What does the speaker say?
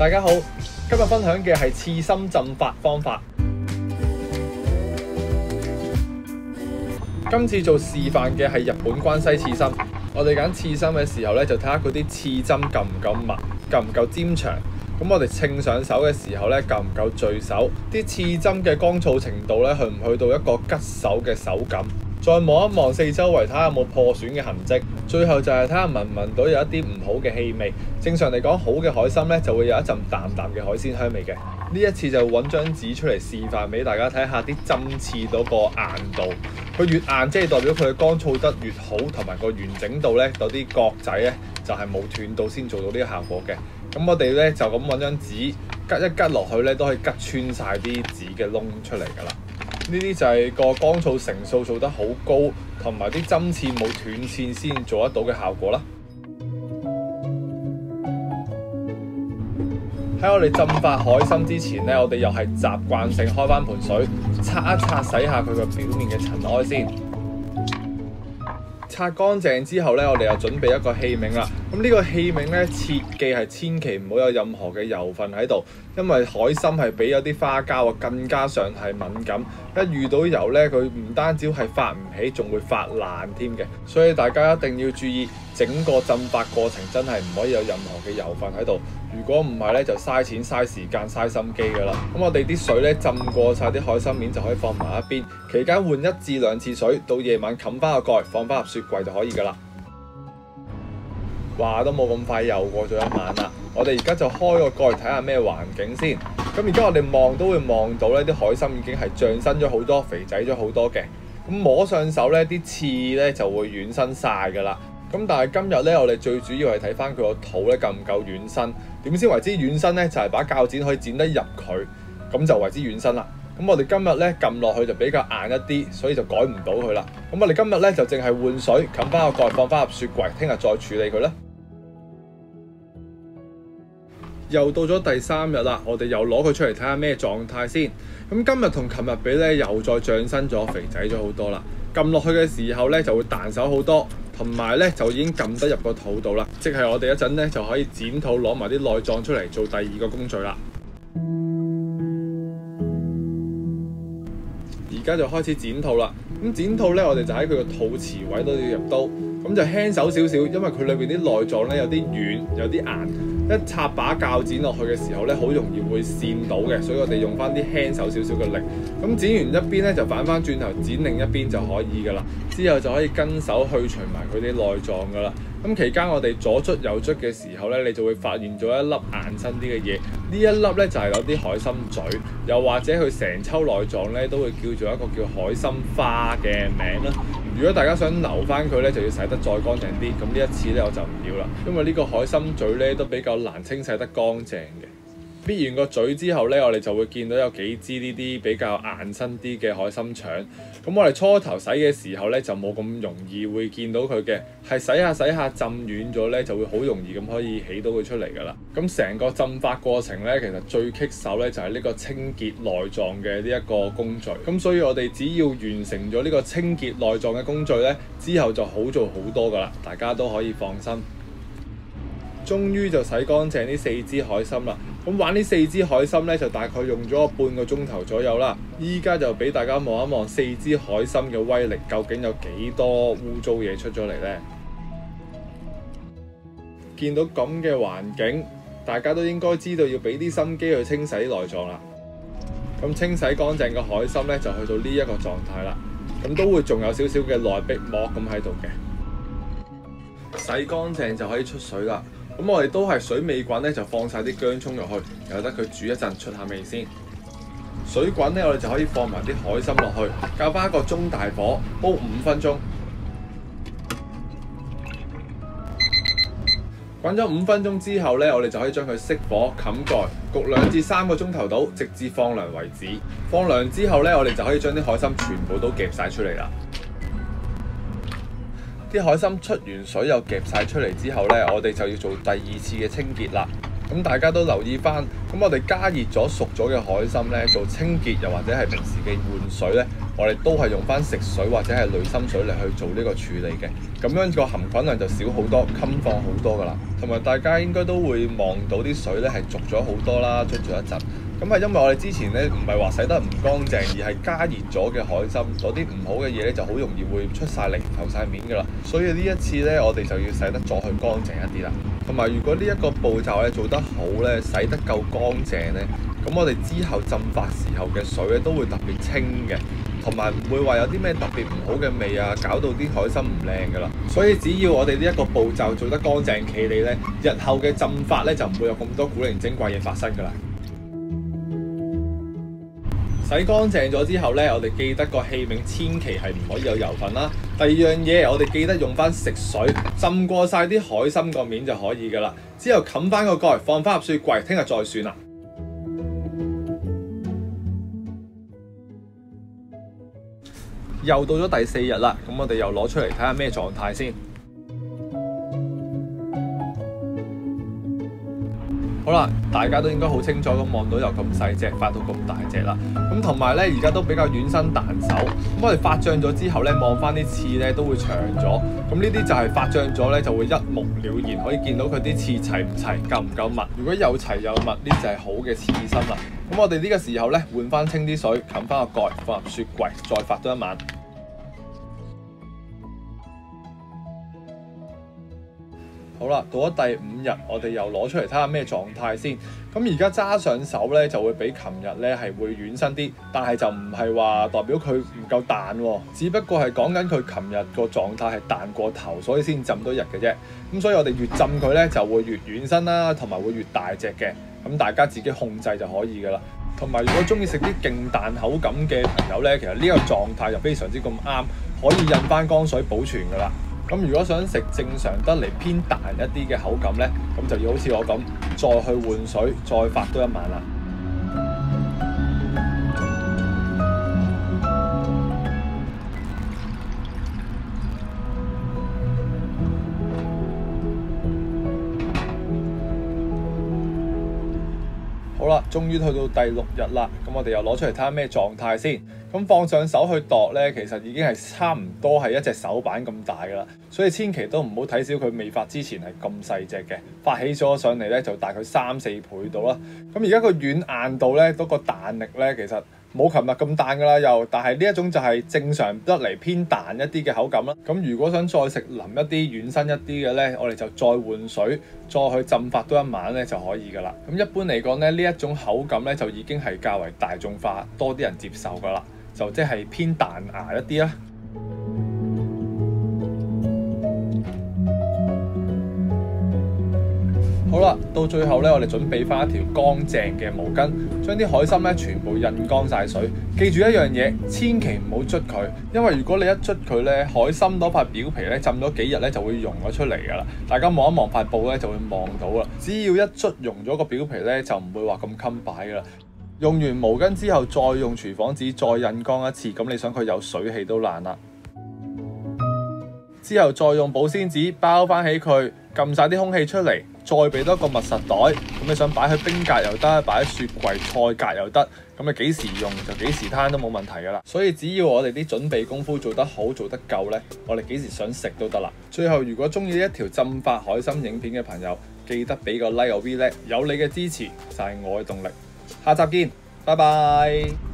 大家好，今日分享嘅係刺身浸法方法。今次做示範嘅係日本關西刺身。我哋揀刺身嘅時候咧，就睇下嗰啲刺針夠唔夠密，夠唔夠尖長。咁我哋稱上手嘅時候咧，夠唔夠聚手？啲刺針嘅乾燥程度咧，去唔去到一個吉手嘅手感？再望一望四周圍，睇下有冇破損嘅痕跡。最後就係睇下聞唔聞到有一啲唔好嘅氣味。正常嚟講，好嘅海參咧就會有一陣淡淡嘅海鮮香味嘅。呢一次就揾張紙出嚟示範俾大家睇下啲針刺嗰個硬度。佢越硬，即係代表佢嘅乾燥得越好，同埋個完整度咧，嗰啲角仔咧就係冇斷到先做到呢個效果嘅。咁我哋咧就咁揾張紙吉一吉落去咧，都可以吉穿晒啲紙嘅窿出嚟㗎啦。呢啲就係個乾燥成數做得好高，同埋啲針刺冇斷線先做得到嘅效果啦。喺我哋浸發海參之前呢，我哋又係習慣性開翻盆水，擦一擦洗下佢個表面嘅塵埃先。擦乾淨之後呢，我哋又準備一個器皿啦。咁呢個器皿呢，切記係千祈唔好有任何嘅油分喺度，因為海參係比有啲花膠啊更加上係敏感。一遇到油呢，佢唔單止係發唔起，仲會發爛添嘅。所以大家一定要注意，整個浸發過程真係唔可以有任何嘅油分喺度。如果唔係呢，就嘥錢嘥時間嘥心機㗎啦。咁我哋啲水呢，浸過晒啲海參面就可以放埋一邊，期間換1至2次水，到夜晚冚翻個蓋，放翻入雪櫃就可以㗎啦。話都冇咁快又過咗一晚啦，我哋而家就開個蓋睇下咩環境先。咁而家我哋望都會望到呢啲海參已經係漲身咗好多，肥仔咗好多嘅。咁摸上手呢啲刺呢就會軟身晒㗎啦。咁但係今日呢，我哋最主要係睇翻佢個肚呢夠唔夠軟身。點先為之軟身呢？就係把鉸剪可以剪得入佢，咁就為之軟身啦。咁我哋今日呢撳落去就比較硬一啲，所以就改唔到佢啦。咁我哋今日呢就淨係換水，冚翻個蓋，放翻入雪櫃，聽日再處理佢啦。又到咗第3日啦，我哋又攞佢出嚟睇下咩狀態先。咁今日同琴日比呢，又再漲身咗，肥仔咗好多啦。撳落去嘅時候呢，就會彈手好多，同埋呢就已經撳得入個肚度啦。即係我哋一陣呢，就可以剪肚，攞埋啲內臟出嚟做第2個工序啦。而家就開始剪肚啦。咁剪肚呢，我哋就喺佢個肚臍位度要入刀，咁就輕手少少，因為佢裏邊啲內臟呢，有啲軟，有啲硬。一插把鉸剪落去嘅時候咧，好容易會跣到嘅，所以我哋用翻啲輕手少少嘅力。咁剪完一邊咧，就反翻轉頭剪另一邊就可以噶啦。之後就可以跟手去除埋佢啲內臟噶啦。咁期間我哋左捽右捽嘅時候咧，你就會發現咗一粒硬身啲嘅嘢。呢一粒咧就係有啲海參嘴，又或者佢成抽內臟咧都會叫做一個叫海參花嘅名啦。如果大家想留翻佢咧，就要洗得再乾淨啲。咁呢一次咧我就唔要啦，因為呢個海參嘴咧都比較難清洗得乾淨嘅。搣完個嘴之後咧，我哋就會見到有幾支呢啲比較硬身啲嘅海參腸。咁我哋初頭洗嘅時候咧，就冇咁容易會見到佢嘅，係洗下洗下浸軟咗咧，就會好容易咁可以起到佢出嚟㗎啦。咁成個浸發過程咧，其實最棘手咧就係呢個清潔內臟嘅呢一個工序。咁所以我哋只要完成咗呢個清潔內臟嘅工序咧，之後就好做好多㗎啦，大家都可以放心。終於就洗乾淨呢4支海參啦。咁玩呢4支海參呢，就大概用咗半個鐘頭左右啦。依家就俾大家望一望4支海參嘅威力，究竟有幾多污糟嘢出咗嚟呢？見到咁嘅環境，大家都應該知道要俾啲心機去清洗內臟啦。咁清洗乾淨嘅海參呢，就去到呢一個狀態啦。咁都會仲有少少嘅內壁膜咁喺度嘅。洗乾淨就可以出水啦。咁我哋都係水未滾咧，就放晒啲薑葱入去，由得佢煮一陣出下味先。水滾咧，我哋就可以放埋啲海參落去，較翻一個中大火煲5分鐘。滾咗5分鐘之後咧，我哋就可以將佢熄火冚蓋，焗2至3個鐘頭到，直至放涼為止。放涼之後咧，我哋就可以將啲海參全部都夾晒出嚟啦。啲海參出完水又夾晒出嚟之後呢，我哋就要做第2次嘅清潔啦。咁大家都留意翻，咁我哋加熱咗熟咗嘅海參呢，做清潔又或者係平時嘅換水呢，我哋都係用翻食水或者係濾芯水嚟去做呢個處理嘅，咁樣個含菌量就少好多，襟放好多噶啦。同埋大家應該都會望到啲水咧係濁咗好多啦，捽咗一陣。咁係因為我哋之前咧唔係話洗得唔乾淨，而係加熱咗嘅海參，嗰啲唔好嘅嘢咧就好容易會出晒嚟、浮晒面噶啦。所以呢一次咧，我哋就要洗得再去乾淨一啲啦。同埋如果呢一個步驟咧做得好咧，洗得夠乾淨咧，咁我哋之後浸發時候嘅水咧都會特別清嘅，同埋唔會話有啲咩特別唔好嘅味啊，搞到啲海參唔靚噶啦。所以只要我哋呢一個步驟做得乾淨企理咧，日後嘅浸發咧就唔會有咁多古靈精怪嘢發生噶啦。洗乾淨咗之後呢，我哋記得個器皿千祈係唔可以有油份啦。第二樣嘢，我哋記得用翻食水浸過晒啲海參個面就可以噶啦。之後冚翻個蓋，放翻入雪櫃，聽日再算啦。又到咗第4日啦，咁我哋又攞出嚟睇下咩狀態先。好啦，大家都應該好清楚咁望到有咁細隻發到咁大隻啦。咁同埋咧，而家都比較軟身彈手。咁我哋發脹咗之後咧，望翻啲刺咧都會長咗。咁呢啲就係發脹咗咧，就會一目了然，可以見到佢啲刺齊唔齊、夠唔夠密。如果有齊有密，呢就係好嘅刺身啦。咁我哋呢個時候咧，換翻清啲水，冚翻個蓋，放入雪櫃，再發多一晚。好啦，到咗第5日，我哋又攞出嚟睇下咩狀態先。咁而家揸上手咧，就會比琴日咧係會軟身啲，但係就唔係話代表佢唔夠彈喎，只不過係講緊佢琴日個狀態係彈過頭，所以先浸多日嘅啫。咁所以我哋越浸佢咧，就會越軟身啦，同埋會越大隻嘅。咁大家自己控制就可以噶啦。同埋如果中意食啲勁彈口感嘅朋友咧，其實呢個狀態就非常之咁啱，可以印翻乾水保存噶啦。咁如果想食正常得嚟偏彈一啲嘅口感呢，咁就要好似我咁，再去換水，再發多一晚啦。好啦，終於去到第6日啦，咁我哋又攞出嚟睇下咩狀態先。咁放上手去度呢，其實已經係差唔多係一隻手板咁大噶啦，所以千祈都唔好睇小佢未發之前係咁細隻嘅，發起咗上嚟呢，就大概3、4倍到啦。咁而家個軟硬度呢，嗰個彈力呢，其實冇琴日咁彈噶啦，但係呢一種就係正常得嚟偏彈一啲嘅口感啦。咁如果想再食腍一啲、軟身一啲嘅呢，我哋就再換水，再去浸發多一晚呢就可以噶啦。咁一般嚟講呢，呢一種口感呢，就已經係較為大眾化，多啲人接受噶啦。就即係偏彈牙一啲啦。好啦，到最後咧，我哋準備翻一條乾淨嘅毛巾，將啲海參咧全部印乾晒水。記住一樣嘢，千祈唔好捽佢，因為如果你一捽佢咧，海參嗰塊表皮咧浸咗幾日咧就會溶咗出嚟㗎啦。大家望一望塊布咧就會望到啦。只要一捽溶咗個表皮咧，就唔會話咁襟擺㗎啦。用完毛巾之後，再用廚房紙再印乾一次，咁你想佢有水氣都難啦。之後再用保鮮紙包翻起佢，撳晒啲空氣出嚟，再俾多個密實袋。咁你想擺喺冰格又得，擺喺雪櫃菜格又得，咁你幾時用就幾時攤都冇問題噶啦。所以只要我哋啲準備功夫做得好，做得夠呢，我哋幾時想食都得啦。最後如果中意呢一條浸發海參影片嘅朋友，記得俾個 like 我 V 叻，有你嘅支持就係我嘅動力。下集見，拜拜。